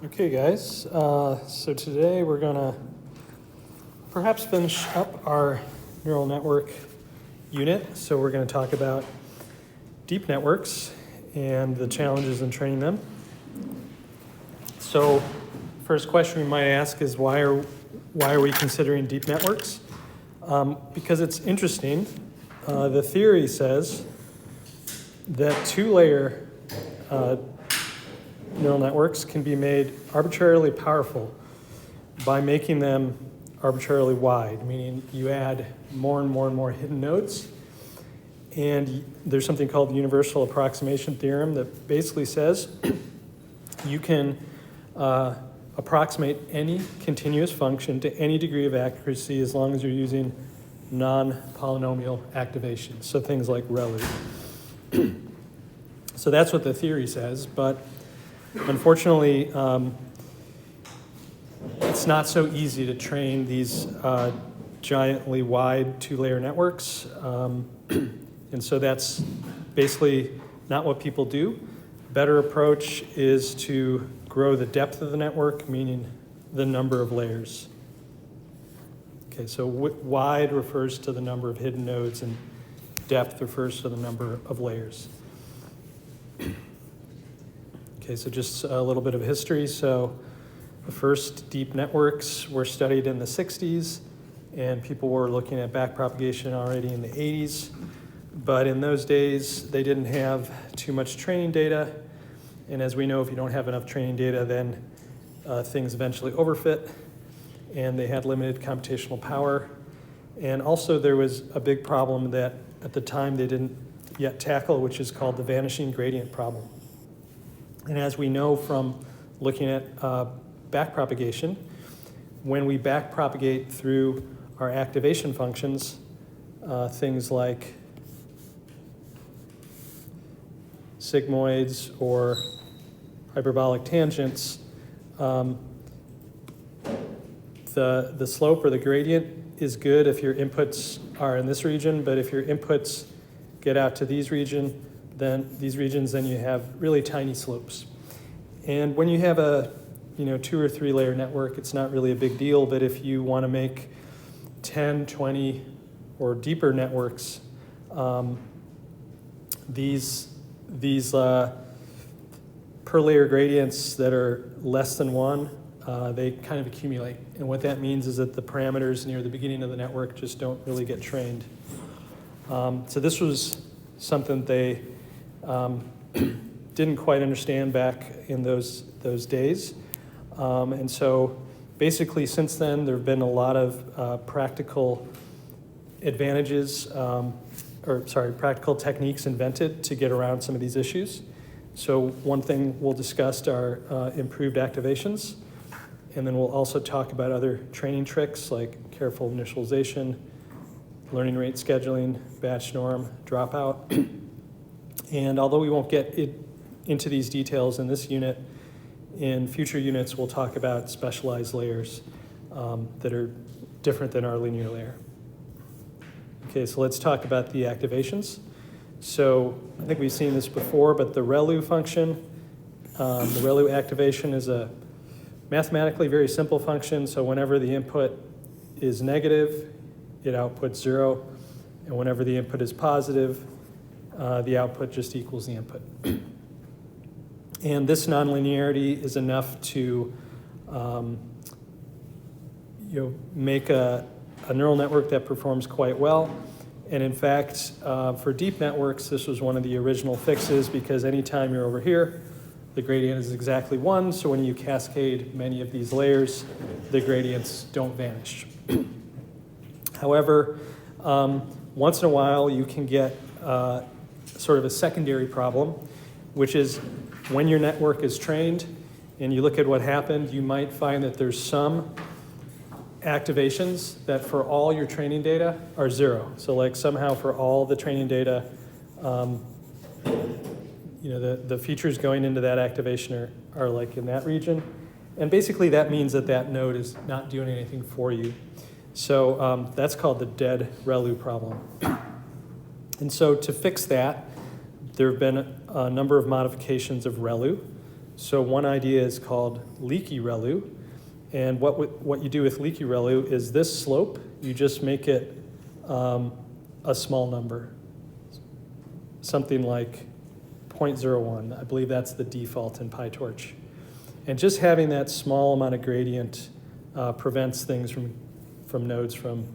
Okay, guys, so today we're going to perhaps finish up our neural network unit. So we're going to talk about deep networks and the challenges in training them. So first question we might ask is why are we considering deep networks? Because it's interesting. The theory says that two-layer neural networks can be made arbitrarily powerful by making them arbitrarily wide, meaning you add more and more and more hidden nodes. And there's something called the universal approximation theorem that basically says you can approximate any continuous function to any degree of accuracy as long as you're using non-polynomial activations, so things like ReLU. So that's what the theory says, but unfortunately, it's not so easy to train these giantly wide two-layer networks. And so that's basically not what people do. A better approach is to grow the depth of the network, meaning the number of layers. Okay, so wide refers to the number of hidden nodes, and depth refers to the number of layers. Okay, so just a little bit of history. So the first deep networks were studied in the 60s, and people were looking at backpropagation already in the 80s. But in those days, they didn't have too much training data. And as we know, if you don't have enough training data, then things eventually overfit. And they had limited computational power. And also there was a big problem that at the time they didn't yet tackle, which is called the vanishing gradient problem. And as we know from looking at backpropagation, when we backpropagate through our activation functions, things like sigmoids or hyperbolic tangents, the slope or the gradient is good if your inputs are in this region, but if your inputs get out to these regions, then you have really tiny slopes. And when you have a 2 or 3 layer network, it's not really a big deal, but if you want to make 10, 20, or deeper networks, these per layer gradients that are less than 1, they kind of accumulate. And what that means is that the parameters near the beginning of the network just don't really get trained. So this was something they didn't quite understand back in those days. And so basically since then, there have been a lot of practical advantages, practical techniques invented to get around some of these issues. So one thing we'll discuss are improved activations. And then we'll also talk about other training tricks like careful initialization, learning rate scheduling, batch norm, dropout. And although we won't get into these details in this unit, in future units we'll talk about specialized layers that are different than our linear layer. Okay, so let's talk about the activations. So I think we've seen this before, but the ReLU function, the ReLU activation is a mathematically very simple function. So whenever the input is negative, it outputs 0. And whenever the input is positive, the output just equals the input. And this nonlinearity is enough to make a neural network that performs quite well. And in fact, for deep networks, this was one of the original fixes because anytime you're over here, the gradient is exactly 1. So when you cascade many of these layers, the gradients don't vanish. However, once in a while, you can get sort of a secondary problem, which is when your network is trained and you look at what happened, you might find that there's some activations that for all your training data are 0. So like somehow for all the training data, the features going into that activation are like in that region. And basically that means that that node is not doing anything for you. So that's called the dead ReLU problem. And so to fix that, there have been a number of modifications of ReLU. So one idea is called leaky ReLU. And what you do with leaky ReLU is this slope, you just make it a small number, something like 0.01. I believe that's the default in PyTorch. And just having that small amount of gradient prevents things from nodes from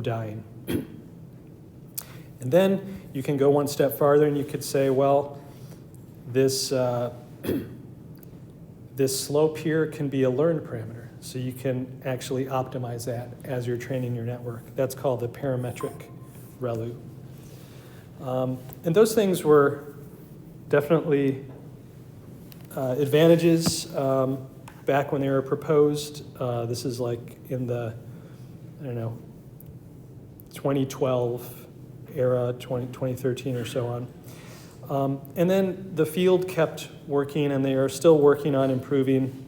dying. And then you can go one step farther and you could say, well, this this slope here can be a learned parameter. So you can actually optimize that as you're training your network. That's called the parametric ReLU. And those things were definitely advantages back when they were proposed. This is like in the, 2012 era, 2013 or so on. And then the field kept working, and they are still working on improving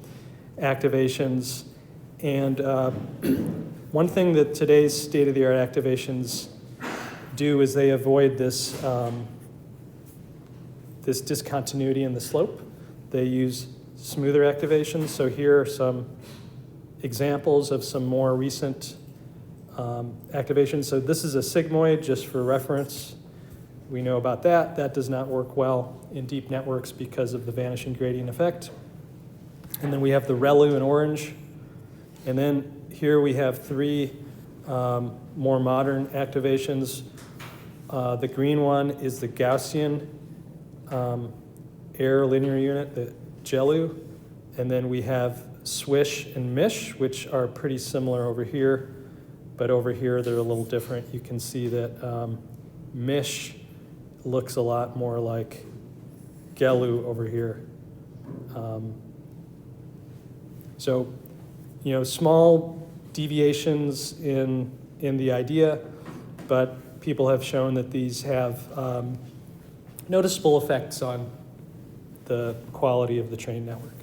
activations. And one thing that today's state-of-the-art activations do is they avoid this, this discontinuity in the slope. They use smoother activations. So here are some examples of some more recent activations. So this is a sigmoid, just for reference. We know about that. That does not work well in deep networks because of the vanishing gradient effect. And then we have the ReLU in orange. And then here we have three more modern activations. The green one is the Gaussian error linear unit, the GELU. And then we have Swish and Mish, which are pretty similar over here. But over here, they're a little different. You can see that Mish looks a lot more like GELU over here. So, small deviations in the idea, but people have shown that these have noticeable effects on the quality of the trained network.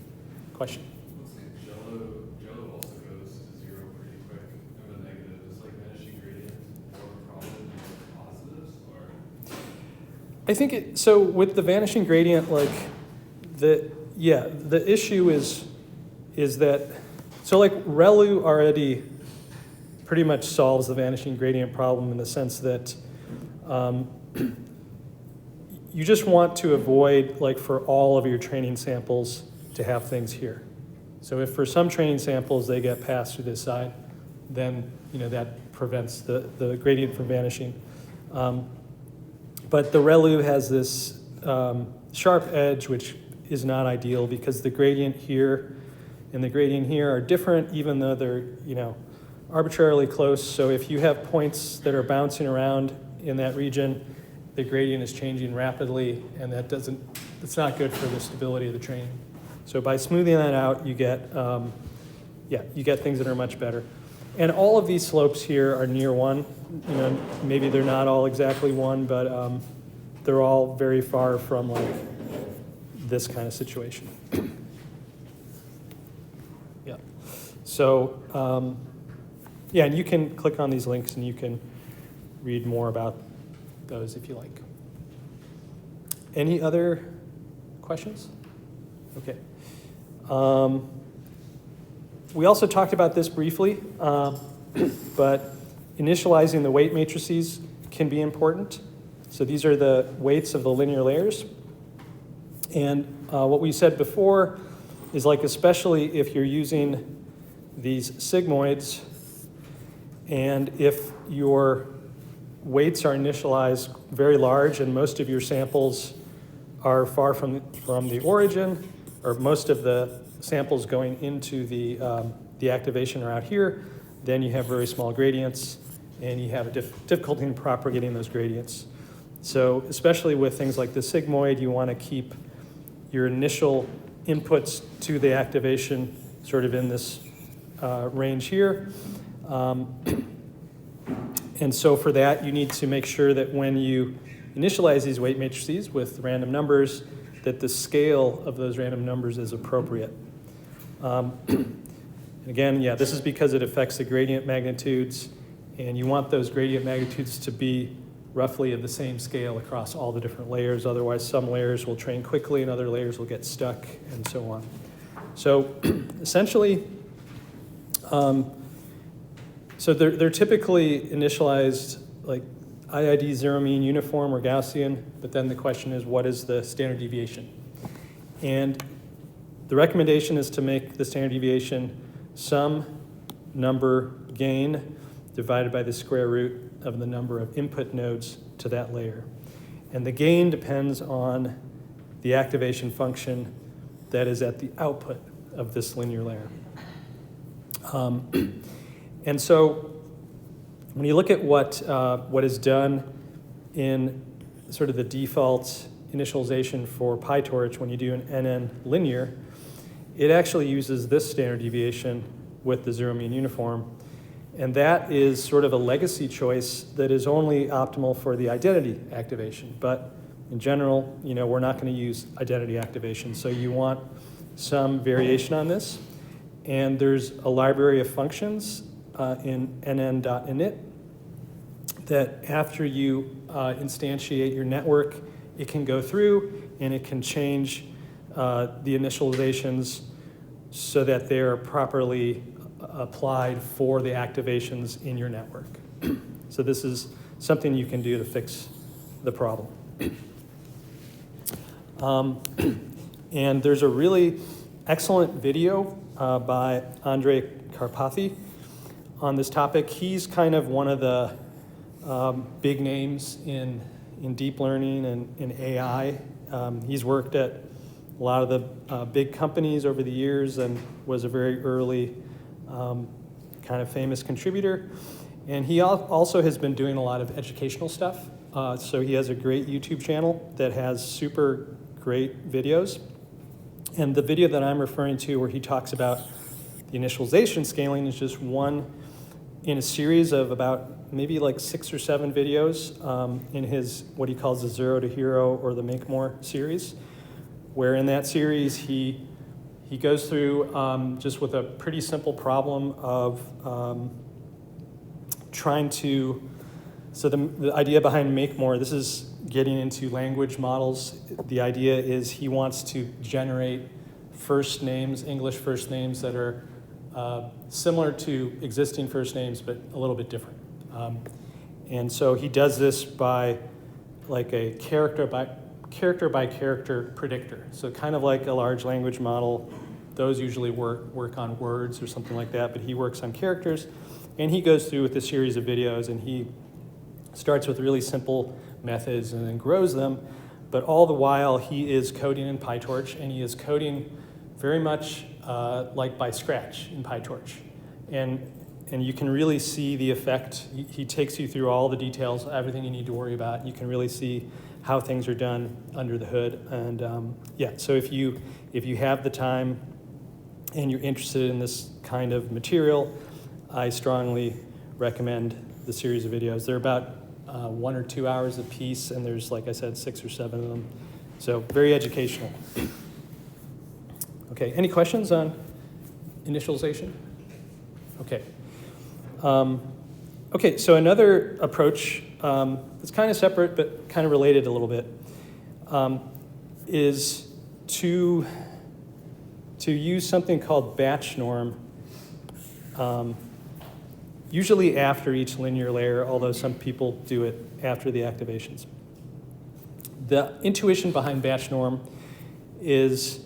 Question? Looks like Jello also goes to zero pretty quick. And the negative is like vanishing gradient more problem than positives, or? I think so with the vanishing gradient, the issue is that, so like ReLU already pretty much solves the vanishing gradient problem in the sense that you just want to avoid, for all of your training samples, to have things here. So if for some training samples they get passed to this side, then that prevents the gradient from vanishing. But the ReLU has this sharp edge, which is not ideal because the gradient here and the gradient here are different, even though they're arbitrarily close. So if you have points that are bouncing around in that region, the gradient is changing rapidly, and it's not good for the stability of the training. So by smoothing that out, you get things that are much better. And all of these slopes here are near one. Maybe they're not all exactly one, but they're all very far from this kind of situation. Yeah. So and you can click on these links and you can read more about those if you like. Any other questions? Okay. We also talked about this briefly, but initializing the weight matrices can be important. So these are the weights of the linear layers. And what we said before is especially if you're using these sigmoids, and if your weights are initialized very large and most of your samples are far from the origin, or most of the samples going into the activation are out here, then you have very small gradients and you have a difficulty in propagating those gradients. So especially with things like the sigmoid, you want to keep your initial inputs to the activation sort of in this range here. And so for that, you need to make sure that when you initialize these weight matrices with random numbers, that the scale of those random numbers is appropriate. Again, this is because it affects the gradient magnitudes, and you want those gradient magnitudes to be roughly of the same scale across all the different layers. Otherwise, some layers will train quickly and other layers will get stuck and so on. So essentially, so they're typically initialized like IID zero mean uniform or Gaussian, but then the question is, what is the standard deviation? And the recommendation is to make the standard deviation some number gain divided by the square root of the number of input nodes to that layer. And the gain depends on the activation function that is at the output of this linear layer. And so when you look at what is done in sort of the default initialization for PyTorch, when you do an NN linear, it actually uses this standard deviation with the zero mean uniform. And that is sort of a legacy choice that is only optimal for the identity activation. But in general, we're not going to use identity activation. So you want some variation on this. And there's a library of functions in nn.init that after you instantiate your network, it can go through and it can change the initializations so that they're properly applied for the activations in your network. So this is something you can do to fix the problem. And there's a really excellent video by Andrei Karpathy on this topic. He's kind of one of the big names in deep learning and in AI. He's worked at a lot of the big companies over the years and was a very early kind of famous contributor. And he also has been doing a lot of educational stuff. So he has a great YouTube channel that has super great videos. And the video that I'm referring to where he talks about the initialization scaling is just one in a series of about maybe like 6 or 7 videos in his, what he calls the Zero to Hero or the Make More series, where in that series he goes through just with a pretty simple problem of trying to, so the idea behind Make More, this is getting into language models. The idea is he wants to generate first names, English first names that are similar to existing first names, but a little bit different. And so he does this by like a character by character predictor. So kind of like a large language model. Those usually work on words or something like that, but he works on characters. And he goes through with a series of videos and he starts with really simple methods and then grows them. But all the while he is coding in PyTorch, and he is coding very much like by scratch in PyTorch. And you can really see the effect. He takes you through all the details, everything you need to worry about. You can really see how things are done under the hood. And yeah, so if you have the time and you're interested in this kind of material, I strongly recommend the series of videos. They're about 1 or 2 hours a piece, and there's, like I said, 6 or 7 of them. So very educational. Okay, any questions on initialization? Okay. Okay, so another approach that's kind of separate but kind of related a little bit is to use something called batch norm, usually after each linear layer, although some people do it after the activations. The intuition behind batch norm is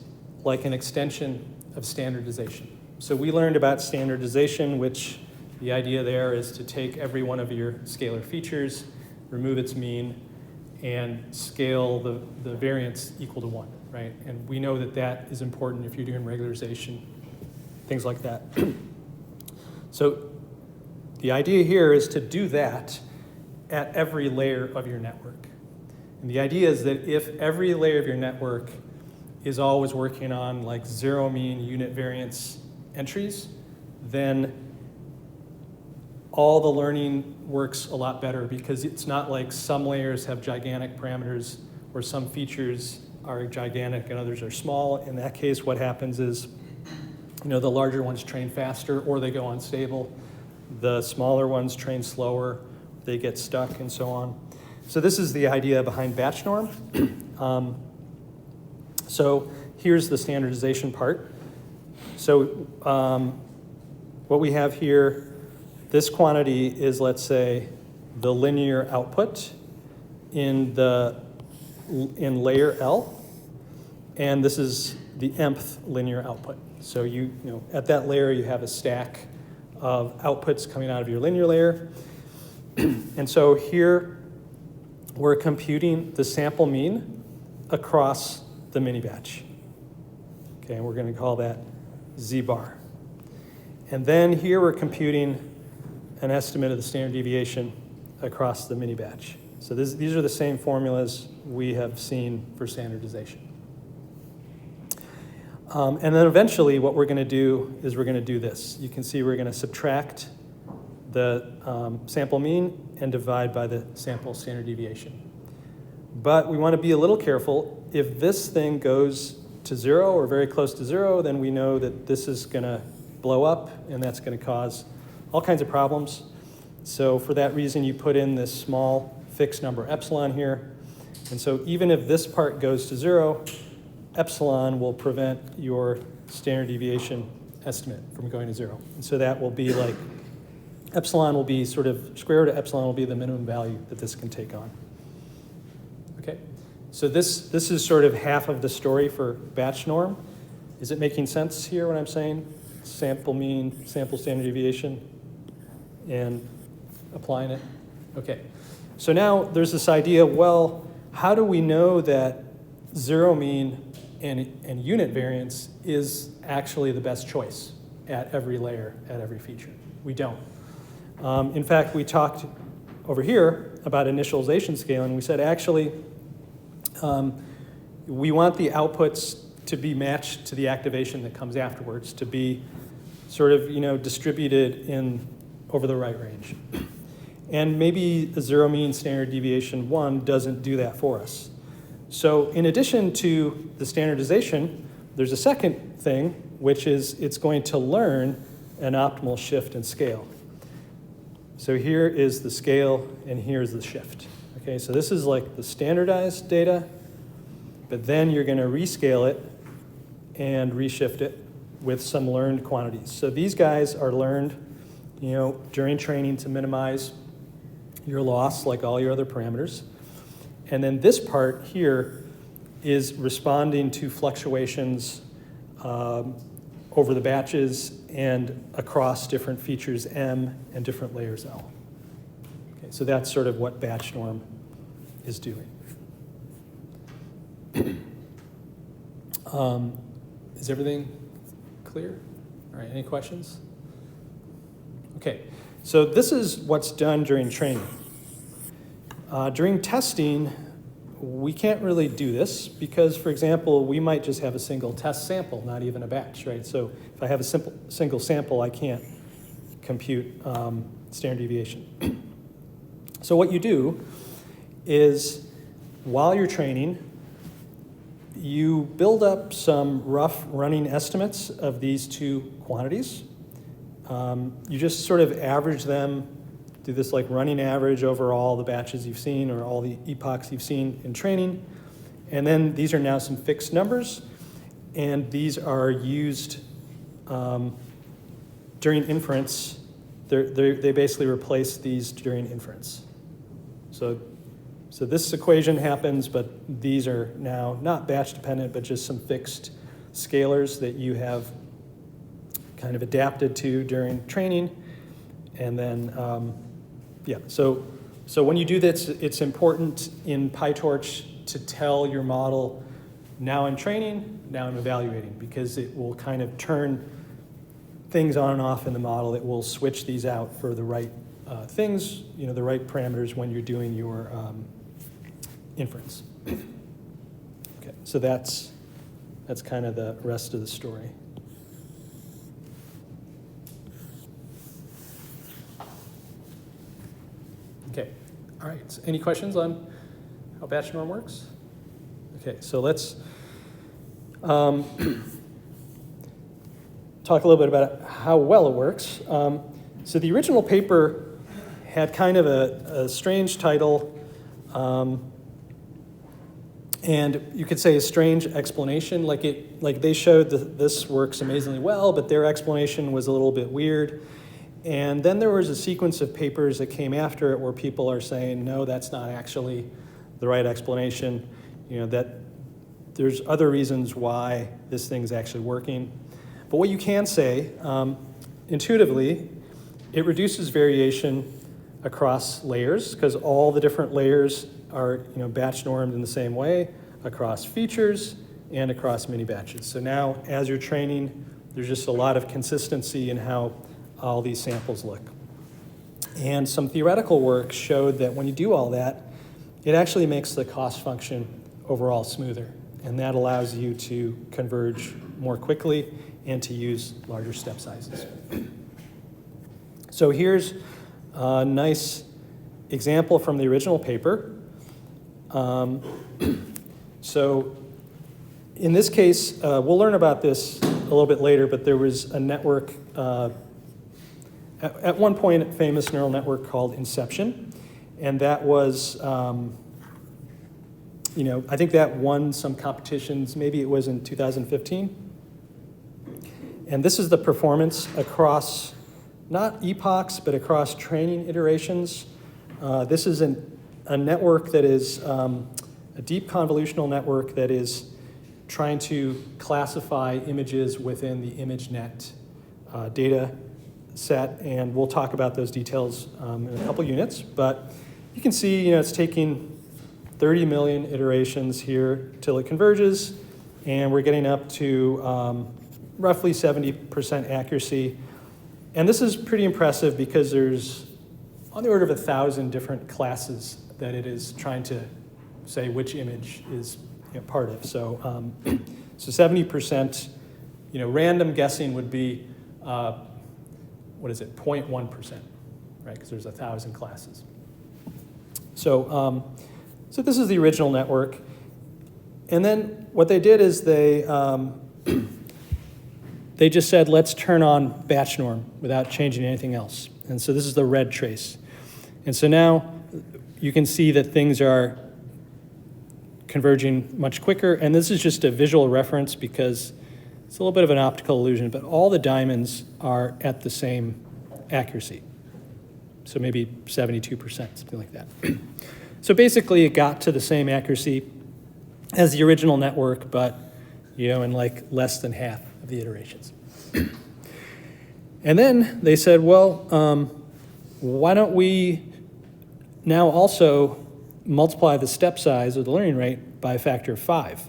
like an extension of standardization. So we learned about standardization, which the idea there is to take every one of your scalar features, remove its mean, and scale the variance equal to 1, right? And we know that that is important if you're doing regularization, things like that. So the idea here is to do that at every layer of your network. And the idea is that if every layer of your network is always working on like zero mean unit variance entries, then all the learning works a lot better, because it's not like some layers have gigantic parameters or some features are gigantic and others are small. In that case, what happens is, the larger ones train faster or they go unstable. The smaller ones train slower, they get stuck, and so on. So this is the idea behind batch norm. So here's the standardization part. So what we have here, this quantity is, let's say, the linear output in layer L, and this is the mth linear output. So you know at that layer you have a stack of outputs coming out of your linear layer. And so here we're computing the sample mean across the mini batch. Okay, and we're going to call that Z bar. And then here we're computing an estimate of the standard deviation across the mini batch. So these are the same formulas we have seen for standardization. And then eventually what we're going to do is we're going to do this. You can see we're going to subtract the sample mean and divide by the sample standard deviation. But we want to be a little careful. If this thing goes to 0 or very close to 0, then we know that this is going to blow up, and that's going to cause all kinds of problems. So for that reason, you put in this small fixed number epsilon here. And so even if this part goes to 0, epsilon will prevent your standard deviation estimate from going to 0. And so that will be like, epsilon will be sort of, square root of epsilon will be the minimum value that this can take on. Okay, so this is sort of half of the story for batch norm. Is it making sense here what I'm saying? Sample mean, sample standard deviation, and applying it? Okay, so now there's this idea, well, how do we know that zero mean and unit variance is actually the best choice at every layer, at every feature? We don't. In fact, we talked over here about initialization scaling. We said actually we want the outputs to be matched to the activation that comes afterwards, to be sort of distributed over the right range. And maybe the zero mean standard deviation 1 doesn't do that for us. So in addition to the standardization, there's a second thing, which is it's going to learn an optimal shift and scale. So here is the scale, and here's the shift. Okay, so this is like the standardized data, but then you're going to rescale it and reshift it with some learned quantities. So these guys are learned, during training to minimize your loss, like all your other parameters. And then this part here is responding to fluctuations over the batches and across different features M and different layers L. Okay, so that's sort of what batch norm is doing. Is everything clear? All right, any questions? Okay, so this is what's done during training. During testing, we can't really do this because, for example, we might just have a single test sample, not even a batch, right? So if I have a single sample, I can't compute standard deviation. So what you do is, while you're training, you build up some rough running estimates of these two quantities. You just sort of average them, do this like running average over all the batches you've seen or all the epochs you've seen in training. And then these are now some fixed numbers, and these are used during inference. They basically replace these during inference. So this equation happens, but these are now not batch dependent, but just some fixed scalars that you have kind of adapted to during training. And then, so when you do this, it's important in PyTorch to tell your model, now I'm training, now I'm evaluating, because it will kind of turn things on and off in the model. It will switch these out for the right things, the right parameters when you're doing your inference. Okay, so that's kind of the rest of the story. Okay, all right, so any questions on how batch norm works? Okay, so let's talk a little bit about how well it works. So the original paper had kind of a strange title, And you could say a strange explanation, like they showed that this works amazingly well, but their explanation was a little bit weird. And then there was a sequence of papers that came after it where people are saying, no, that's not actually the right explanation. That there's other reasons why this thing's actually working. But what you can say, intuitively, it reduces variation across layers because all the different layers are batch normed in the same way across features and across mini batches. So now as you're training, there's just a lot of consistency in how all these samples look. And some theoretical work showed that when you do all that, it actually makes the cost function overall smoother. And that allows you to converge more quickly and to use larger step sizes. So here's a nice example from the original paper. So in this case, we'll learn about this a little bit later, but there was a network, at one point, a famous neural network called Inception. And that was, I think that won some competitions. Maybe it was in 2015. And this is the performance across, not epochs, but across training iterations. This is a network that is a deep convolutional network that is trying to classify images within the ImageNet data set, and we'll talk about those details in a couple units. But you can see, it's taking 30 million iterations here till it converges, and we're getting up to roughly 70% accuracy. And this is pretty impressive because there's on the order of 1,000 different classes that it is trying to say which image is part of. So, so 70%, random guessing would be, 0.1%, right? Because there's 1,000 classes. So, so this is the original network. And then what they did is they just said, let's turn on batch norm without changing anything else. And so this is the red trace. And so now you can see that things are converging much quicker. And this is just a visual reference because it's a little bit of an optical illusion, but all the diamonds are at the same accuracy. So maybe 72%, something like that. So basically it got to the same accuracy as the original network, but in like less than half of the iterations. And then they said, well, why don't we now also multiply the step size or the learning rate by a factor of 5?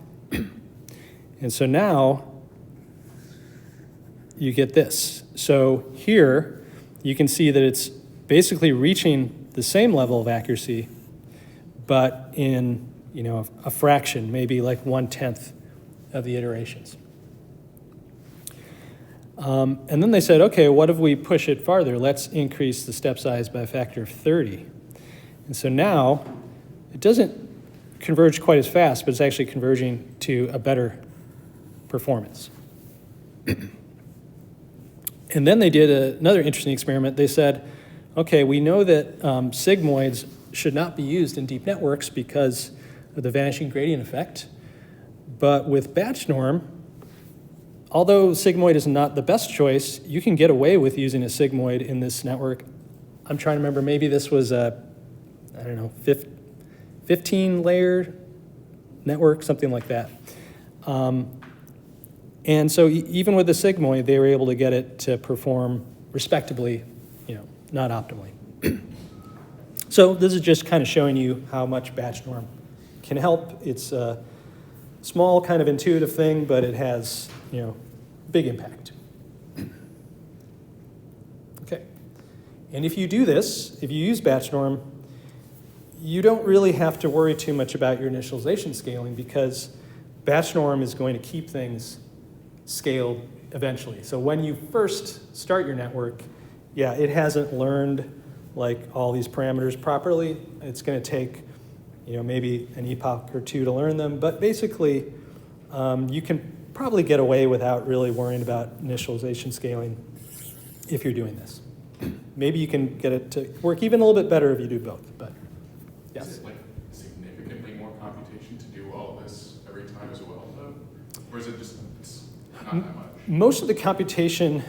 And so now you get this. So here you can see that it's basically reaching the same level of accuracy, but in a fraction, maybe like 1/10 of the iterations. And then they said, okay, what if we push it farther? Let's increase the step size by a factor of 30. And so now it doesn't converge quite as fast, but it's actually converging to a better performance. And then they did another interesting experiment. They said, okay, we know that sigmoids should not be used in deep networks because of the vanishing gradient effect. But with batch norm, although sigmoid is not the best choice, you can get away with using a sigmoid in this network. I'm trying to remember, maybe this was a, 15-layer network, something like that. And so even with the sigmoid, they were able to get it to perform respectably, not optimally. So this is just kind of showing you how much batch norm can help. It's a small kind of intuitive thing, but it has, big impact. Okay. And if you do this, if you use batch norm, you don't really have to worry too much about your initialization scaling because batch norm is going to keep things scaled eventually. So when you first start your network, it hasn't learned like all these parameters properly. It's going to take, maybe an epoch or two to learn them. But basically, you can probably get away without really worrying about initialization scaling if you're doing this. Maybe you can get it to work even a little bit better if you do both. But yes. Is it like not that much. Most of the computation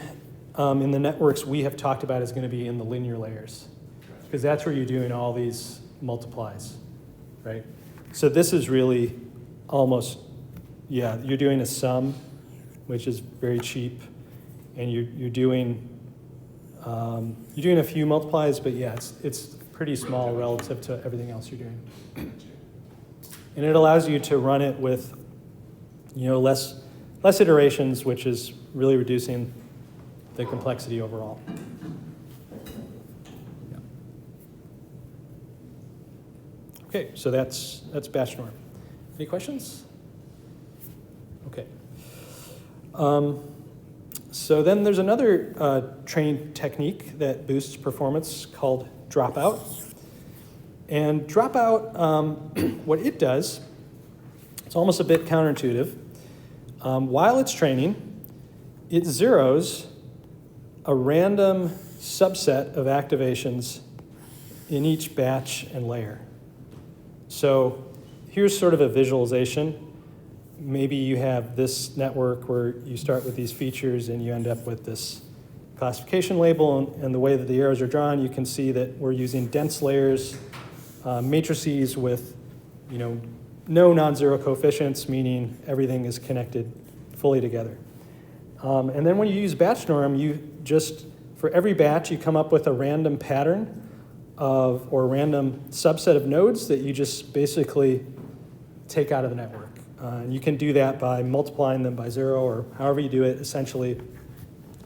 in the networks we have talked about is going to be in the linear layers, because that's where you're doing all these multiplies, right? So this is really almost, yeah, you're doing a sum, which is very cheap, and you're doing a few multiplies, but yeah, it's pretty small relative to everything else you're doing. And it allows you to run it with, less iterations, which is really reducing the complexity overall. Yeah. Okay, so that's batch norm. Any questions? Okay. So then there's another training technique that boosts performance called dropout. And dropout, what it does, it's almost a bit counterintuitive. While it's training, it zeros a random subset of activations in each batch and layer. So here's sort of a visualization. Maybe you have this network where you start with these features and you end up with this classification label, and the way that the arrows are drawn, you can see that we're using dense layers, matrices with, no non-zero coefficients, meaning everything is connected fully together. And then when you use batch norm, for every batch, you come up with a random pattern or a random subset of nodes that you just basically take out of the network. And you can do that by multiplying them by 0 or however you do it. Essentially,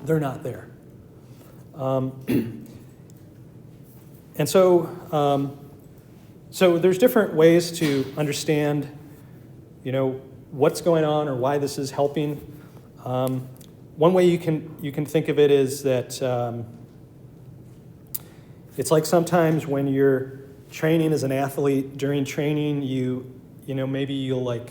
they're not there. And so there's different ways to understand, what's going on or why this is helping. One way you can think of it is that it's like sometimes when you're training as an athlete, during training, maybe you'll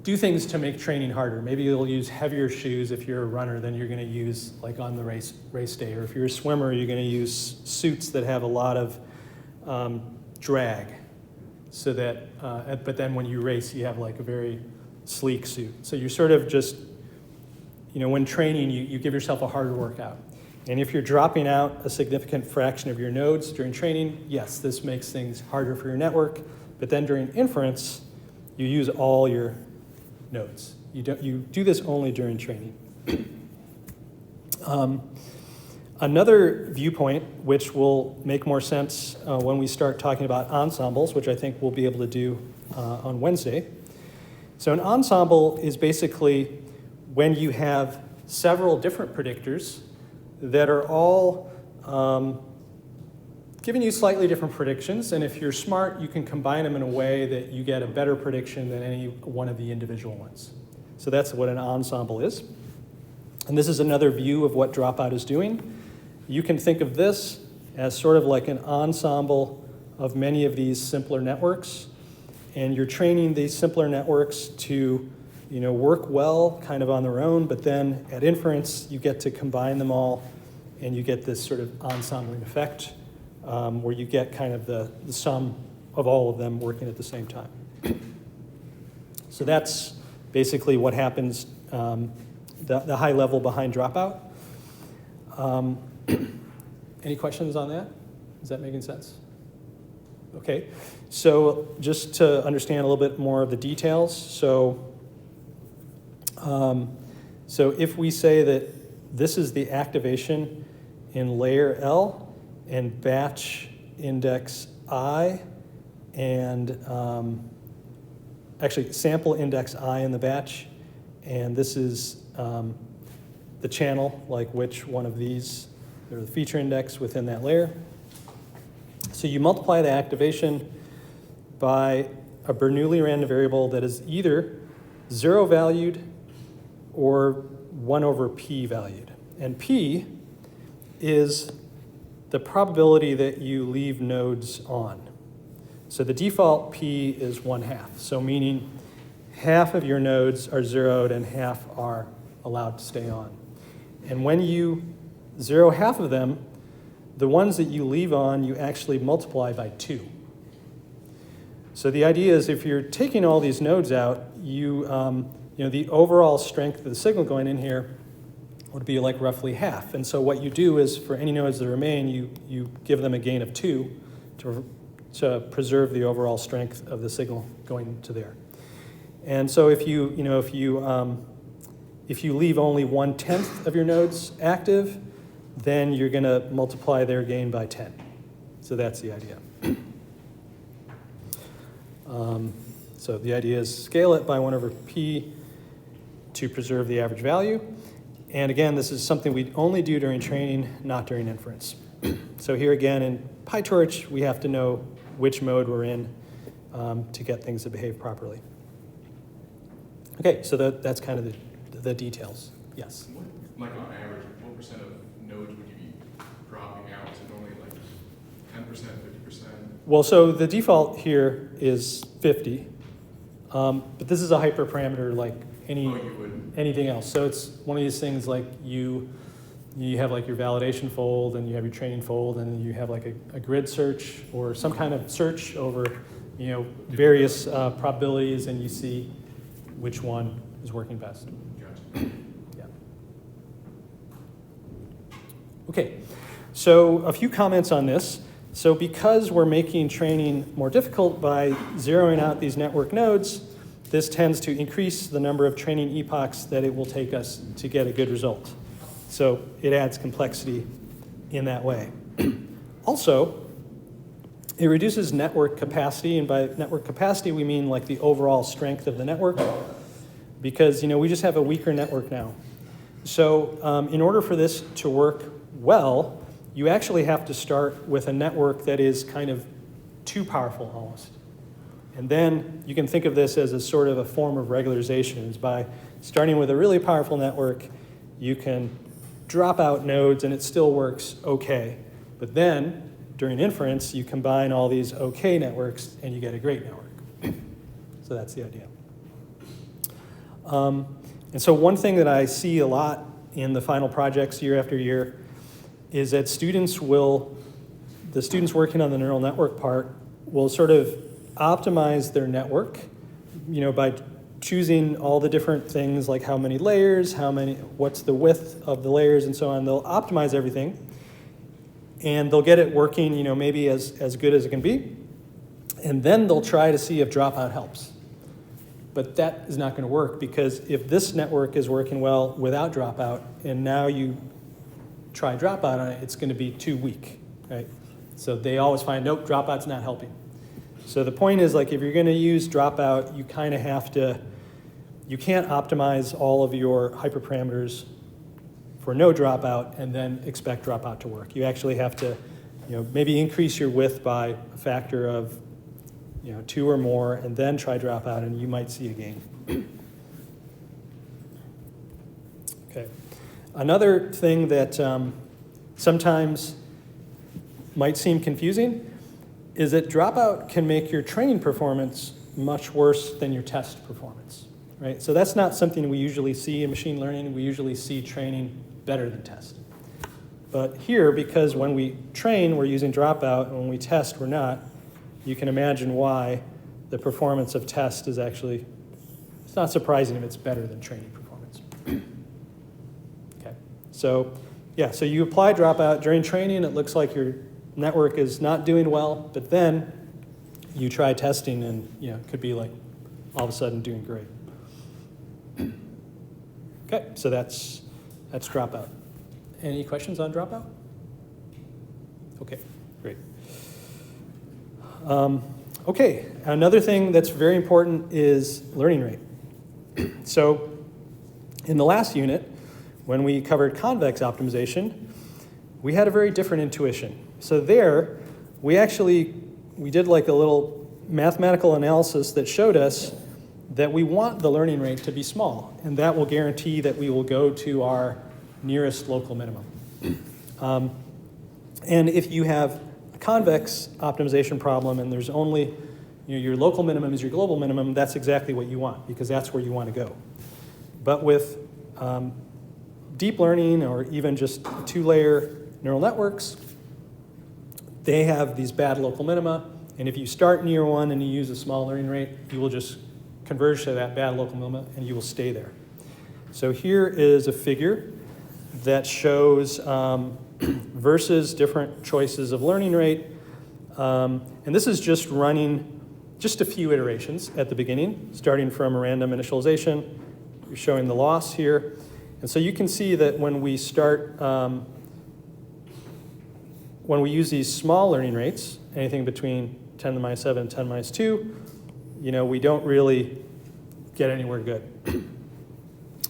do things to make training harder. Maybe you'll use heavier shoes if you're a runner than you're going to use on the race day. Or if you're a swimmer, you're going to use suits that have a lot of drag, so that. But then when you race, you have a very sleek suit. So you're sort of just, when training, you give yourself a harder workout. And if you're dropping out a significant fraction of your nodes during training, yes, this makes things harder for your network. But then during inference, you use all your nodes. You do this only during training. Another viewpoint, which will make more sense when we start talking about ensembles, which I think we'll be able to do on Wednesday. So an ensemble is basically when you have several different predictors that are all giving you slightly different predictions, and if you're smart, you can combine them in a way that you get a better prediction than any one of the individual ones. So that's what an ensemble is. And this is another view of what dropout is doing. You can think of this as sort of like an ensemble of many of these simpler networks, and you're training these simpler networks to work well kind of on their own, but then at inference, you get to combine them all, and you get this sort of ensembling effect where you get kind of the sum of all of them working at the same time. So that's basically what happens, the high level behind dropout. Any questions on that? Is that making sense? Okay, so just to understand a little bit more of the details, so if we say that this is the activation in layer L and batch index I, and actually sample index I in the batch, and this is the channel, like which one of these, or the feature index within that layer. So you multiply the activation by a Bernoulli random variable that is either 0 valued or 1 over p valued. And p is the probability that you leave nodes on. So the default p is 1/2. So meaning half of your nodes are zeroed and half are allowed to stay on. And when you zero half of them, the ones that you leave on, you actually multiply by 2. So the idea is if you're taking all these nodes out, you the overall strength of the signal going in here would be like roughly half. And so what you do is for any nodes that remain, you give them a gain of 2 to preserve the overall strength of the signal going to there. And so if you leave only 1/10 of your nodes active, then you're going to multiply their gain by 10. So that's the idea. So the idea is scale it by 1/p to preserve the average value. And again, this is something we only do during training, not during inference. So here again in PyTorch, we have to know which mode we're in to get things to behave properly. Okay, so that's kind of the details. Yes? Like on average, what percent of nodes would you be dropping out? Is it normally like 10%, 50%? Well, so the default here is 50, but this is a hyperparameter like anything else. So it's one of these things like you have like your validation fold and you have your training fold and you have like a grid search or some kind of search over various probabilities, and you see which one is working best. Gotcha. Yeah. Okay, so a few comments on this. So because we're making training more difficult by zeroing out these network nodes, this tends to increase the number of training epochs that it will take us to get a good result. So it adds complexity in that way. Also, it reduces network capacity, and by network capacity we mean like the overall strength of the network, because we just have a weaker network now. So in order for this to work well, you actually have to start with a network that is kind of too powerful almost. And then you can think of this as a sort of a form of regularization. Is by starting with a really powerful network, you can drop out nodes and it still works okay. But then during inference, you combine all these okay networks and you get a great network. So that's the idea. And so one thing that I see a lot in the final projects year after year is that the students working on the neural network part will sort of optimize their network, by choosing all the different things like how many layers, what's the width of the layers and so on. They'll optimize everything and they'll get it working, maybe as good as it can be. And then they'll try to see if dropout helps. But that is not going to work, because if this network is working well without dropout and now you try dropout on it, it's going to be too weak, right? So they always find, nope, dropout's not helping. So the point is, like, if you're going to use dropout, you kind of have to, you can't optimize all of your hyperparameters for no dropout and then expect dropout to work. You actually have to, maybe increase your width by a factor of, 2 or more, and then try dropout, and you might see a gain. Okay. Another thing that sometimes might seem confusing is that dropout can make your training performance much worse than your test performance, right? So that's not something we usually see in machine learning. We usually see training better than test. But here, because when we train, we're using dropout, and when we test, we're not, you can imagine why the performance of test is actually, it's not surprising if it's better than training performance. Okay, so yeah, so you apply dropout during training, it looks like your network is not doing well, but then you try testing and it could be like all of a sudden doing great. Okay, so that's dropout. Any questions on dropout? Okay, great. Okay, another thing that's very important is learning rate. So in the last unit, when we covered convex optimization, we had a very different intuition. So there, we did like a little mathematical analysis that showed us that we want the learning rate to be small, and that will guarantee that we will go to our nearest local minimum. And if you have a convex optimization problem and there's only, your local minimum is your global minimum, that's exactly what you want, because that's where you want to go. But with deep learning or even just 2-layer neural networks, they have these bad local minima, and if you start in year 1 and you use a small learning rate, you will just converge to that bad local minima, and you will stay there. So here is a figure that shows versus different choices of learning rate. And this is just running just a few iterations at the beginning, starting from a random initialization. You're showing the loss here. And so you can see that when we start, when we use these small learning rates, anything between 10 to the minus 7 and 10 to the minus 2, we don't really get anywhere good.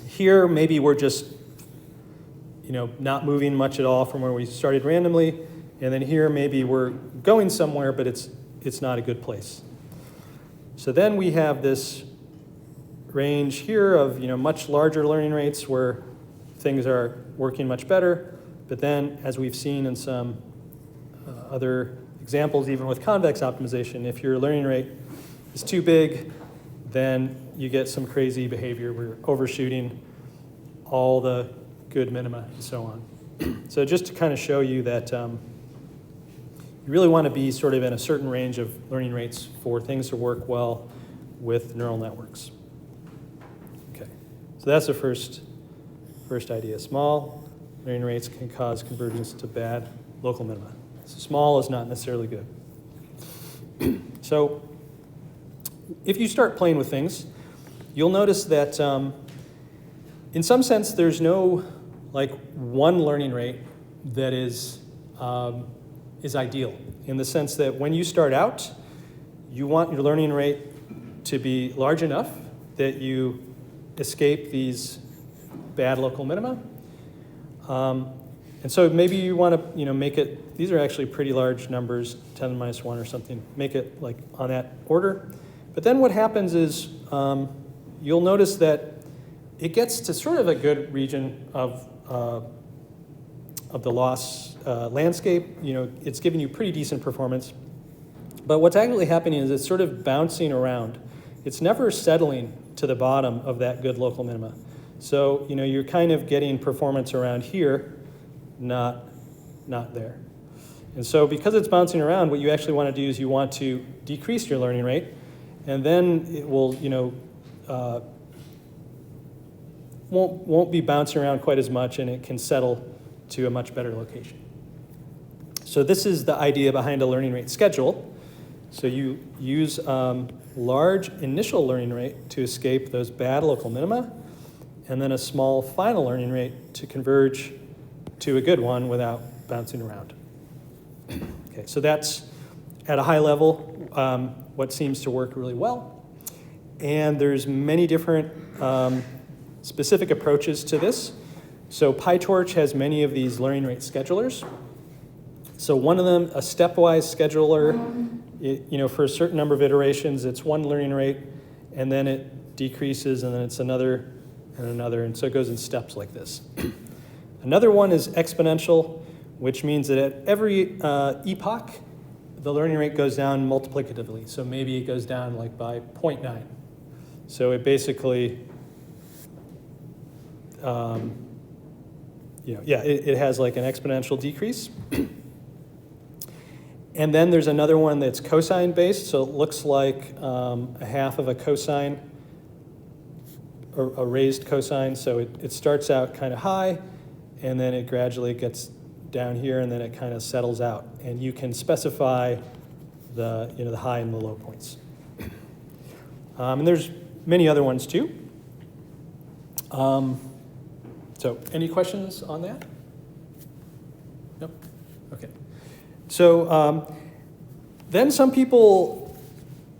Here, maybe we're just not moving much at all from where we started randomly. And then here, maybe we're going somewhere, but it's not a good place. So then we have this range here of much larger learning rates where things are working much better. But then, as we've seen in some other examples, even with convex optimization, if your learning rate is too big, then you get some crazy behavior. We're overshooting all the good minima and so on. So just to kind of show you that you really want to be sort of in a certain range of learning rates for things to work well with neural networks. Okay, so that's the first idea. Small learning rates can cause convergence to bad local minima. So small is not necessarily good. So if you start playing with things, you'll notice that in some sense there's no one learning rate that is ideal, in the sense that when you start out, you want your learning rate to be large enough that you escape these bad local minima. And so maybe you want to make it, these are actually pretty large numbers, 10 to the minus 1 or something, make it on that order. But then what happens is you'll notice that it gets to sort of a good region of the loss landscape. It's giving you pretty decent performance. But what's actually happening is it's sort of bouncing around. It's never settling to the bottom of that good local minima. So you're kind of getting performance around here, not there. And so because it's bouncing around, what you actually want to do is you want to decrease your learning rate, and then it will won't be bouncing around quite as much, and it can settle to a much better location. So this is the idea behind a learning rate schedule. So you use large initial learning rate to escape those bad local minima, and then a small final learning rate to converge to a good one without bouncing around. Okay, so that's at a high level what seems to work really well. And there's many different specific approaches to this. So PyTorch has many of these learning rate schedulers. So one of them, a stepwise scheduler, for a certain number of iterations, it's one learning rate, and then it decreases, and then it's another and another, and so it goes in steps like this. Another one is exponential, which means that at every epoch, the learning rate goes down multiplicatively. So maybe it goes down by 0.9. So it basically, it has an exponential decrease. And then there's another one that's cosine based, so it looks like a half of a cosine, or a raised cosine. So it starts out kind of high, and then it gradually gets down here, and then it kind of settles out. And you can specify the high and the low points. And there's many other ones too. So any questions on that? Nope. Okay. So then some people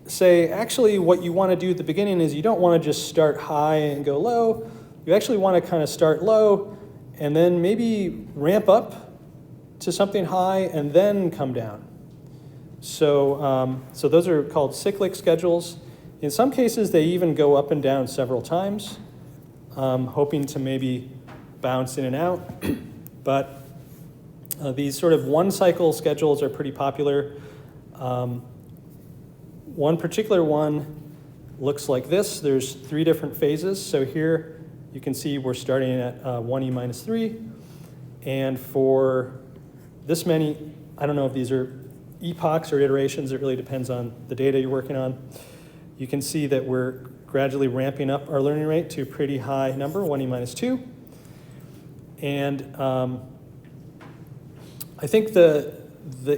say, actually, what you want to do at the beginning is you don't want to just start high and go low. You actually want to kind of start low and then maybe ramp up to something high and then come down. So, so those are called cyclic schedules. In some cases, they even go up and down several times, hoping to maybe bounce in and out. But these sort of one-cycle schedules are pretty popular. One particular one looks like this. There's 3 different phases. So here you can see we're starting at 1e minus 3. And for this many, I don't know if these are epochs or iterations. It really depends on the data you're working on. You can see that we're gradually ramping up our learning rate to a pretty high number, 1e minus 2. And I think the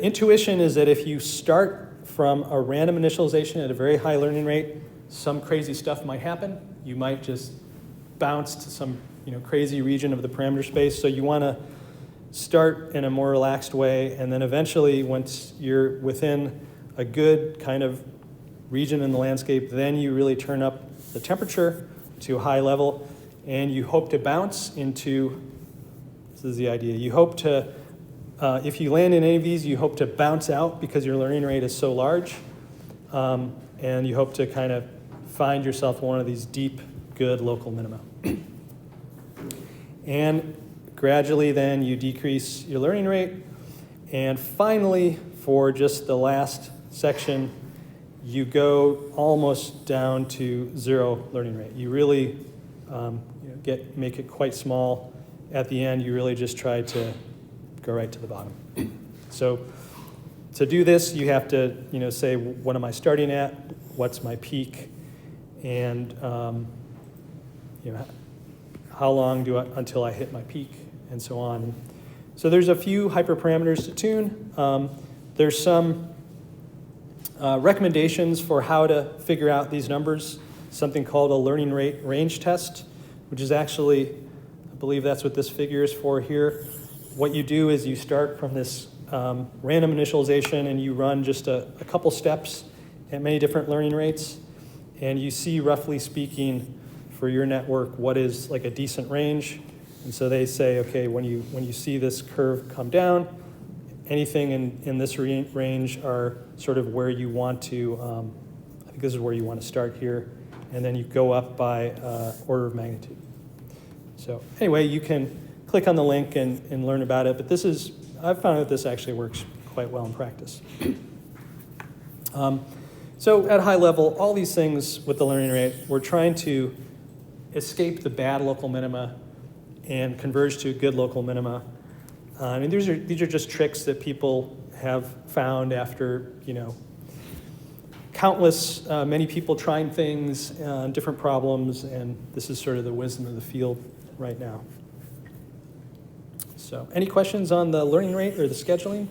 intuition is that if you start from a random initialization at a very high learning rate, some crazy stuff might happen. You might just bounce to some crazy region of the parameter space. So you want to start in a more relaxed way, and then eventually, once you're within a good kind of region in the landscape, then you really turn up the temperature to a high level, and you hope to bounce into, this is the idea, you hope to, if you land in any of these, you hope to bounce out because your learning rate is so large, and you hope to kind of find yourself one of these deep, good local minima. And gradually then you decrease your learning rate, and finally, for just the last section, you go almost down to 0 learning rate. You really make it quite small. At the end, you really just try to go right to the bottom. So to do this, you have to say, what am I starting at? What's my peak? And how long until I hit my peak, and so on. So there's a few hyperparameters to tune. There's some recommendations for how to figure out these numbers, something called a learning rate range test, which is actually, I believe that's what this figure is for here. What you do is you start from this random initialization, and you run just a couple steps at many different learning rates, and you see, roughly speaking, for your network, what is like a decent range. And so they say, okay, when you see this curve come down, anything in this range are sort of where you want to, I think this is where you want to start here, and then you go up by order of magnitude. So anyway, you can click on the link and learn about it, but I've found that this actually works quite well in practice. So at a high level, all these things with the learning rate, we're trying to escape the bad local minima and converge to good local minima. I mean, these are just tricks that people have found after countless, many people trying things, different problems, and this is sort of the wisdom of the field right now. So, any questions on the learning rate or the scheduling?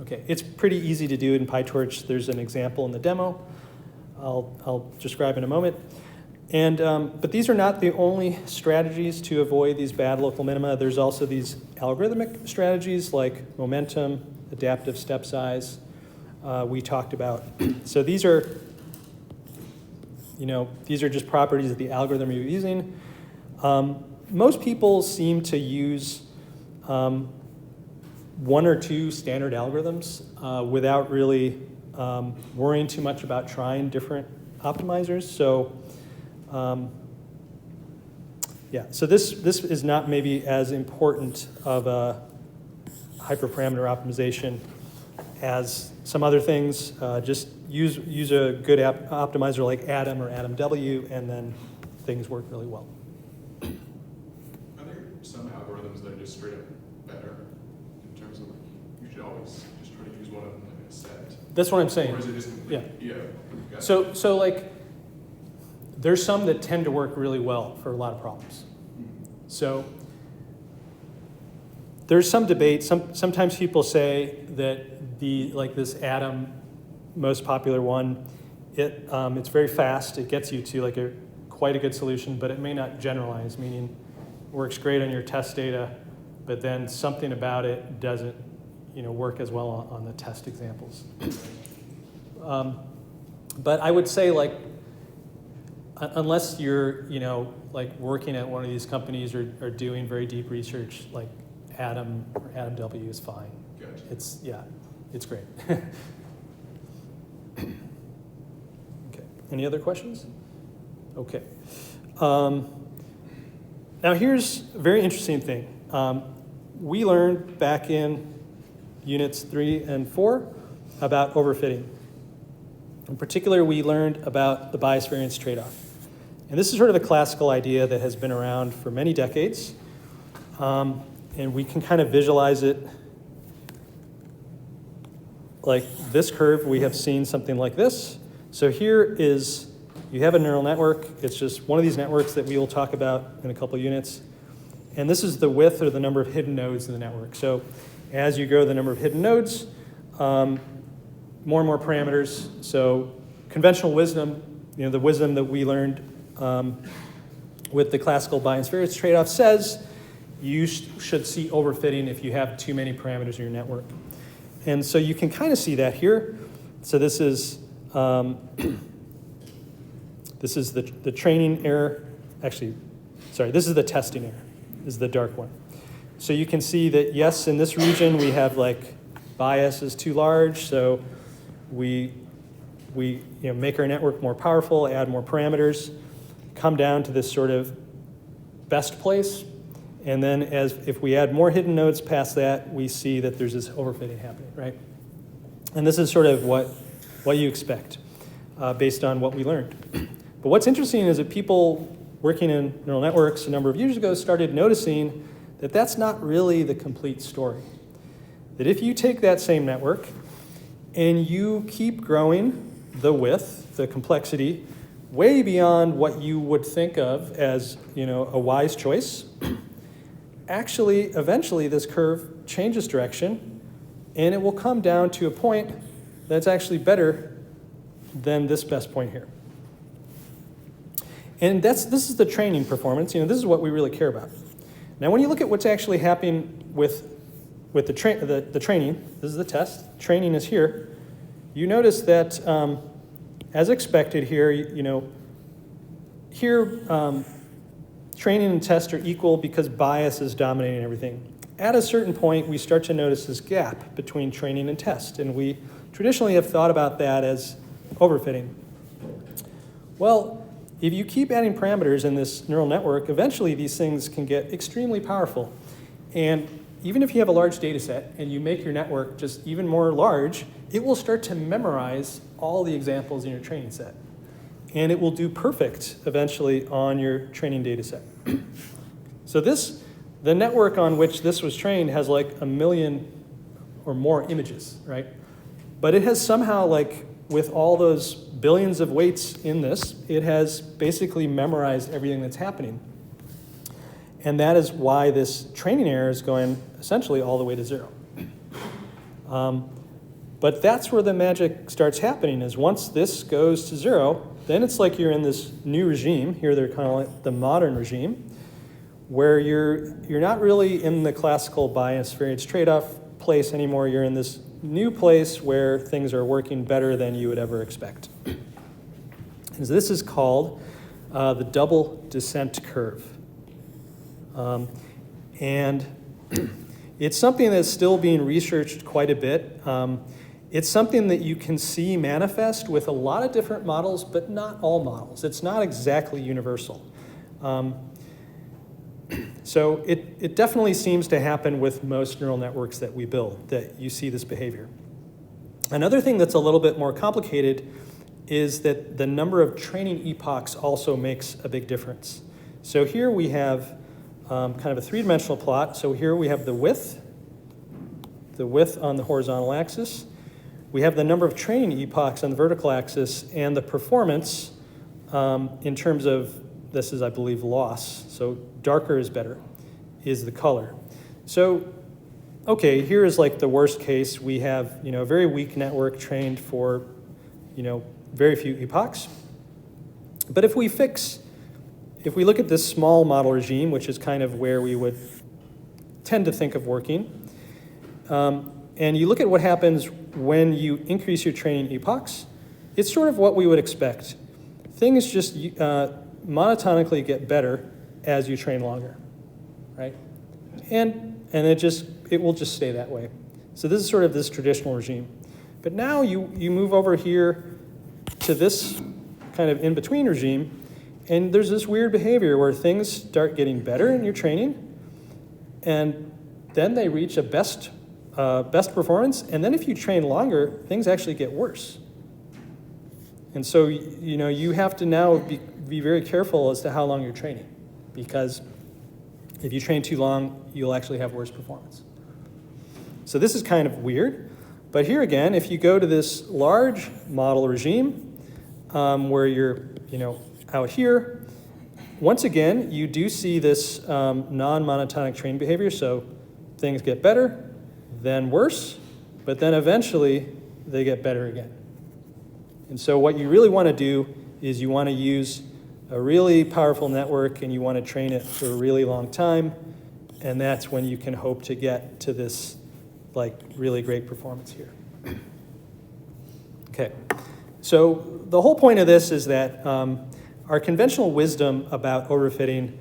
Okay, it's pretty easy to do in PyTorch. There's an example in the demo I'll describe in a moment. And but these are not the only strategies to avoid these bad local minima. There's also these algorithmic strategies like momentum, adaptive step size we talked about. So these are just properties of the algorithm you're using. Most people seem to use one or two standard algorithms without really worrying too much about trying different optimizers. So so this is not maybe as important of a hyperparameter optimization as some other things. Just use a good optimizer like Atom or AtomW, and then things work really well. Are there some algorithms that are just straight up better in terms of you should always just try to use one of them in a set? That's what I'm saying. Or is it just Yeah. Got it. So like, there's some that tend to work really well for a lot of problems. So there's some debate. Sometimes people say that this Atom, most popular one, it's very fast. It gets you to like quite a good solution, but it may not generalize, meaning works great on your test data, but then something about it doesn't work as well on the test examples. But I would say, like, unless you're working at one of these companies or doing very deep research, like Atom or AtomW is fine. Gotcha. It's great. Okay. Any other questions? Okay. Now here's a very interesting thing. We learned back in units 3 and 4 about overfitting. In particular, we learned about the bias variance trade-off. And this is sort of a classical idea that has been around for many decades. And we can kind of visualize it like this curve. We have seen something like this. So here is You have a neural network. It's just one of these networks that we will talk about in a couple units. And this is the width or the number of hidden nodes in the network. So as you grow the number of hidden nodes, more and more parameters. So conventional wisdom, the wisdom that we learned with the classical bias-variance trade-off says you should see overfitting if you have too many parameters in your network. And so you can kind of see that here. So this is this is the training error. Actually, sorry, this is the testing error. This is the dark one. So you can see that, yes, in this region we have like bias is too large, so we make our network more powerful, add more parameters, come down to this sort of best place, and then if we add more hidden nodes past that, we see that there's this overfitting happening, right? And this is sort of what you expect based on what we learned. But what's interesting is that people working in neural networks a number of years ago started noticing that that's not really the complete story. That if you take that same network and you keep growing the width, the complexity, way beyond what you would think of as a wise choice, actually, eventually this curve changes direction and it will come down to a point that's actually better than this best point here. And this is the training performance. This is what we really care about. Now, when you look at what's actually happening with the training, this is the test. Training is here. You notice that, as expected here, training and test are equal because bias is dominating everything. At a certain point, we start to notice this gap between training and test, and we traditionally have thought about that as overfitting. Well, if you keep adding parameters in this neural network, eventually these things can get extremely powerful. And even if you have a large data set and you make your network just even more large, it will start to memorize all the examples in your training set. And it will do perfect eventually on your training data set. So the network on which this was trained has like 1 million or more images, right? But it has somehow, with all those billions of weights in this, it has basically memorized everything that's happening. And that is why this training error is going essentially all the way to 0. But that's where the magic starts happening, is once this goes to 0, then it's like you're in this new regime. Here they're kind of like the modern regime, where you're not really in the classical bias-variance trade-off place anymore. You're in this new place where things are working better than you would ever expect. And so this is called the double descent curve. And it's something that's still being researched quite a bit. It's something that you can see manifest with a lot of different models, but not all models. It's not exactly universal. So it definitely seems to happen with most neural networks that we build, that you see this behavior. Another thing that's a little bit more complicated is that the number of training epochs also makes a big difference. So here we have kind of a three-dimensional plot. So here we have the width on the horizontal axis. We have the number of training epochs on the vertical axis, and the performance in terms of, this is, I believe, loss. So darker is better, is the color. So, okay, here is like the worst case. We have, a very weak network trained for, very few epochs. But if we look at this small model regime, which is kind of where we would tend to think of working, and you look at what happens when you increase your training epochs, it's sort of what we would expect. Things just monotonically get better as you train longer, right? And it will just stay that way. So this is sort of this traditional regime. But now you move over here to this kind of in-between regime, and there's this weird behavior where things start getting better in your training, and then they reach a best performance, and then if you train longer, things actually get worse. And so, you have to now be very careful as to how long you're training, because if you train too long, you'll actually have worse performance. So this is kind of weird, but here again, if you go to this large model regime, where you're, out here, once again, you do see this non-monotonic training behavior. So things get better, then worse, but then eventually they get better again. And so what you really want to do is you want to use a really powerful network and you want to train it for a really long time. And that's when you can hope to get to this really great performance here. Okay, so the whole point of this is that our conventional wisdom about overfitting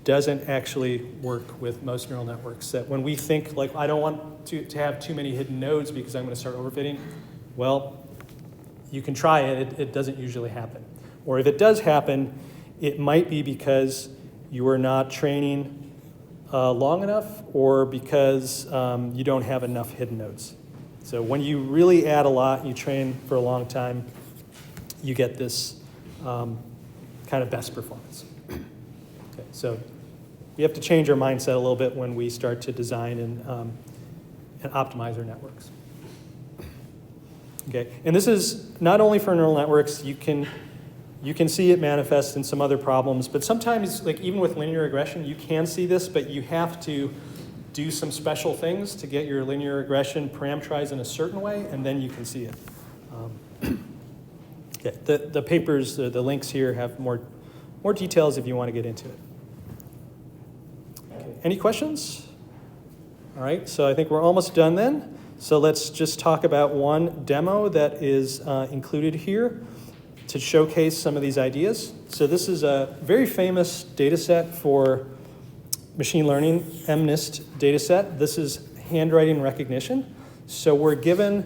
doesn't actually work with most neural networks. That when we think I don't want to have too many hidden nodes because I'm going to start overfitting, well, you can try it. It doesn't usually happen. Or if it does happen, it might be because you are not training long enough or because you don't have enough hidden nodes. So when you really add a lot, you train for a long time, you get this kind of best performance. Okay, so we have to change our mindset a little bit when we start to design and optimize our networks. Okay, and this is not only for neural networks. You can see it manifest in some other problems, but sometimes, even with linear regression, you can see this, but you have to do some special things to get your linear regression parameterized in a certain way, and then you can see it. Okay, the papers, the links here have more details if you want to get into it. Okay, any questions? All right, so I think we're almost done then. So let's just talk about one demo that is included here to showcase some of these ideas. So this is a very famous data set for machine learning, MNIST data set. This is handwriting recognition. So we're given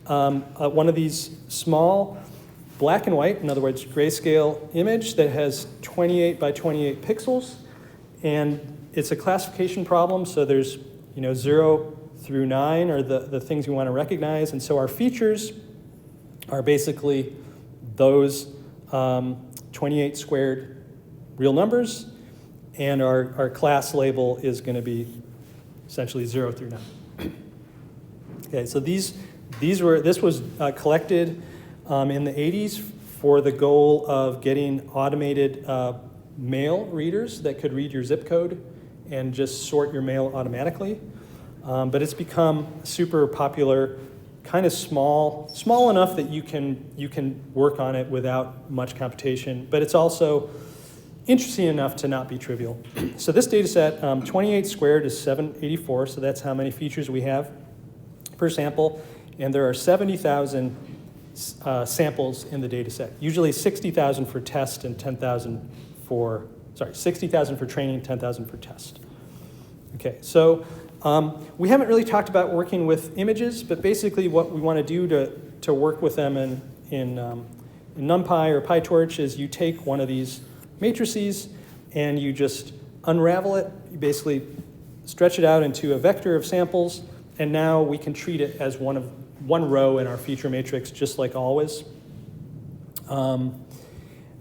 one of these small black and white, in other words, grayscale image that has 28 by 28 pixels. And it's a classification problem, so there's 0 through 9 are the things we want to recognize. And so our features are basically those 28 squared real numbers, and our class label is going to be essentially 0 through 9. Okay, so this was collected in the 80s for the goal of getting automated mail readers that could read your zip code and just sort your mail automatically. But it's become super popular, kind of small enough that you can work on it without much computation, but it's also interesting enough to not be trivial. So this data set, 28 squared is 784, so that's how many features we have per sample, and there are 70,000 samples in the data set, usually 60,000 for test and 60,000 for training, 10,000 for test. Okay, so we haven't really talked about working with images, but basically what we want to do to work with them in NumPy or PyTorch is you take one of these matrices and you just unravel it. You basically stretch it out into a vector of samples, and now we can treat it as one row in our feature matrix, just like always.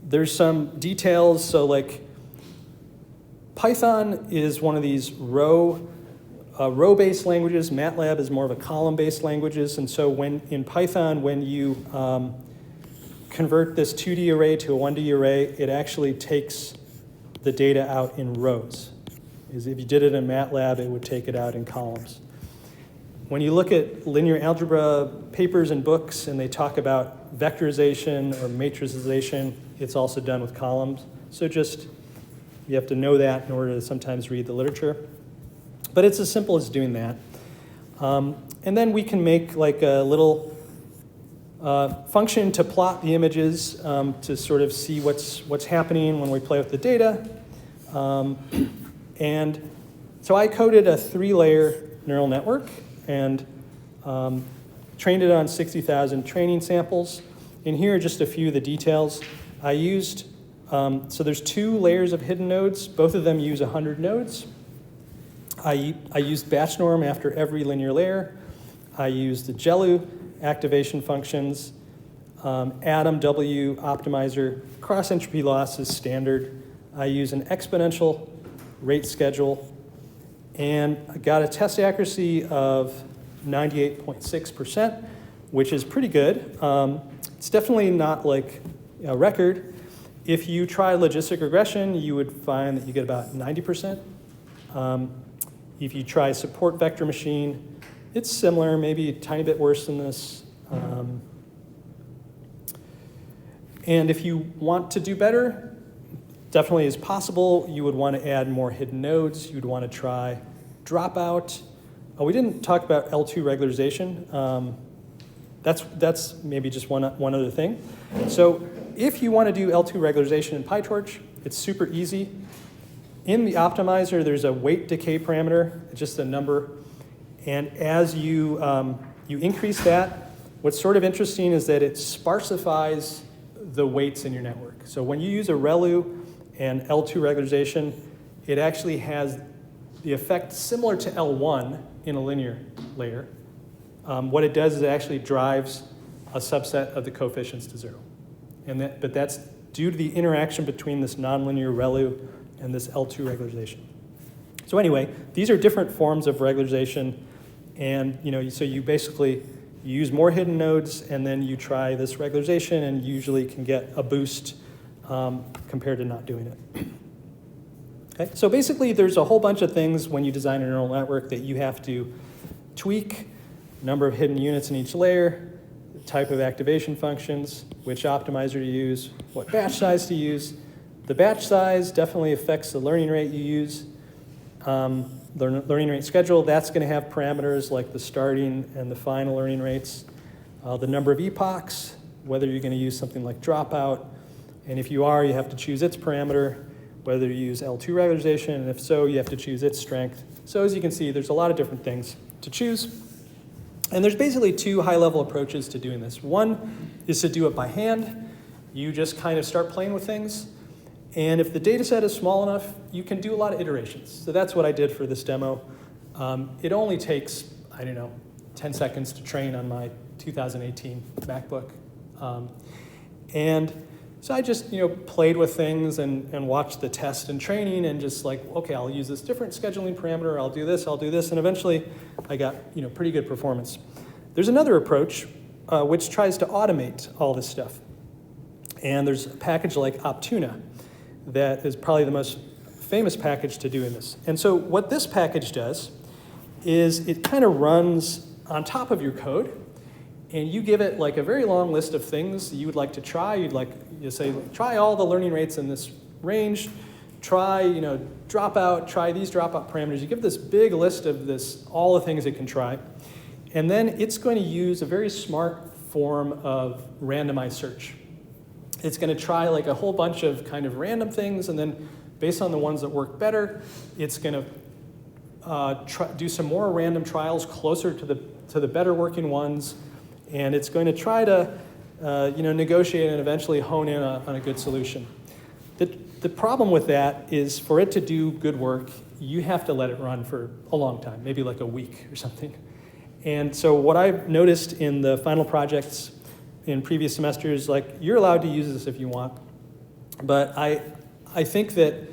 There's some details. So Python is one of these row-based languages. MATLAB is more of a column-based languages. And so in Python, when you convert this 2D array to a 1D array, it actually takes the data out in rows. If you did it in MATLAB, it would take it out in columns. When you look at linear algebra papers and books, and they talk about vectorization or matricization, it's also done with columns. So you have to know that in order to sometimes read the literature. But it's as simple as doing that. And then we can make a little function to plot the images to sort of see what's happening when we play with the data. And so I coded a 3-layer neural network and trained it on 60,000 training samples. And here are just a few of the details. I used, so there's 2 layers of hidden nodes. Both of them use 100 nodes. I used batch norm after every linear layer. I used the GELU activation functions, Atom W optimizer, cross entropy loss is standard. I use an exponential rate schedule, and I got a test accuracy of 98.6%, which is pretty good. It's definitely not record. If you try logistic regression, you would find that you get about 90%. If you try support vector machine, it's similar, maybe a tiny bit worse than this. And if you want to do better, definitely is possible. You would want to add more hidden nodes. You'd want to try dropout. We didn't talk about L2 regularization. That's maybe just one other thing. So if you want to do L2 regularization in PyTorch, it's super easy. In the optimizer, there's a weight decay parameter, just a number. And as you increase that, what's sort of interesting is that it sparsifies the weights in your network. So when you use a ReLU and L2 regularization, it actually has the effect similar to L1 in a linear layer. What it does is it actually drives a subset of the coefficients to 0. But that's due to the interaction between this nonlinear ReLU and this L2 regularization. So anyway, these are different forms of regularization, and so you basically use more hidden nodes, and then you try this regularization, and usually can get a boost compared to not doing it. Okay, so basically, there's a whole bunch of things when you design a neural network that you have to tweak: number of hidden units in each layer, the type of activation functions, which optimizer to use, what batch size to use. The batch size definitely affects the learning rate you use. The learning rate schedule, that's going to have parameters like the starting and the final learning rates. The number of epochs, whether you're going to use something like dropout. And if you are, you have to choose its parameter, whether you use L2 regularization, and if so, you have to choose its strength. So as you can see, there's a lot of different things to choose. And there's basically two high-level approaches to doing this. One is to do it by hand. You just kind of start playing with things. And if the data set is small enough, you can do a lot of iterations. So that's what I did for this demo. It only takes, 10 seconds to train on my 2018 MacBook. And so I just, played with things and watched the test and training and just like, okay, I'll use this different scheduling parameter, I'll do this, and eventually I got, pretty good performance. There's another approach which tries to automate all this stuff. And there's a package like Optuna that is probably the most famous package to doing this. And so what this package does is it kind of runs on top of your code, and you give it like a very long list of things you would like to try. You say, try all the learning rates in this range, try, dropout, try these dropout parameters. You give this big list of all the things it can try. And then it's going to use a very smart form of randomized search. It's going to try like a whole bunch of kind of random things, and then based on the ones that work better, it's going to do some more random trials closer to the better working ones, and it's going to try to negotiate and eventually hone in on a good solution. The problem with that is for it to do good work, you have to let it run for a long time, maybe like a week or something. And so what I've noticed in the final projects in previous semesters, like you're allowed to use this if you want, but I think that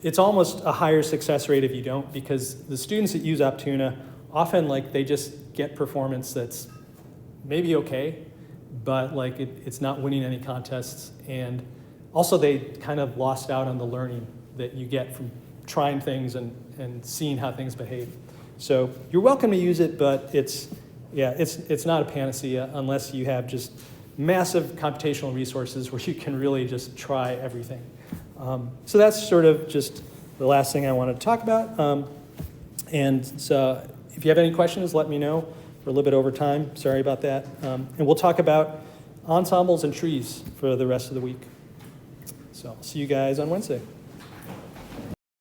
it's almost a higher success rate if you don't, because the students that use Optuna often they just get performance that's maybe okay, but it's not winning any contests, and also they kind of lost out on the learning that you get from trying things and seeing how things behave. So you're welcome to use it, but it's not a panacea unless you have just massive computational resources where you can really just try everything. So that's sort of just the last thing I wanted to talk about. And so if you have any questions, let me know. We're a little bit over time. Sorry about that. And we'll talk about ensembles and trees for the rest of the week. So I'll see you guys on Wednesday.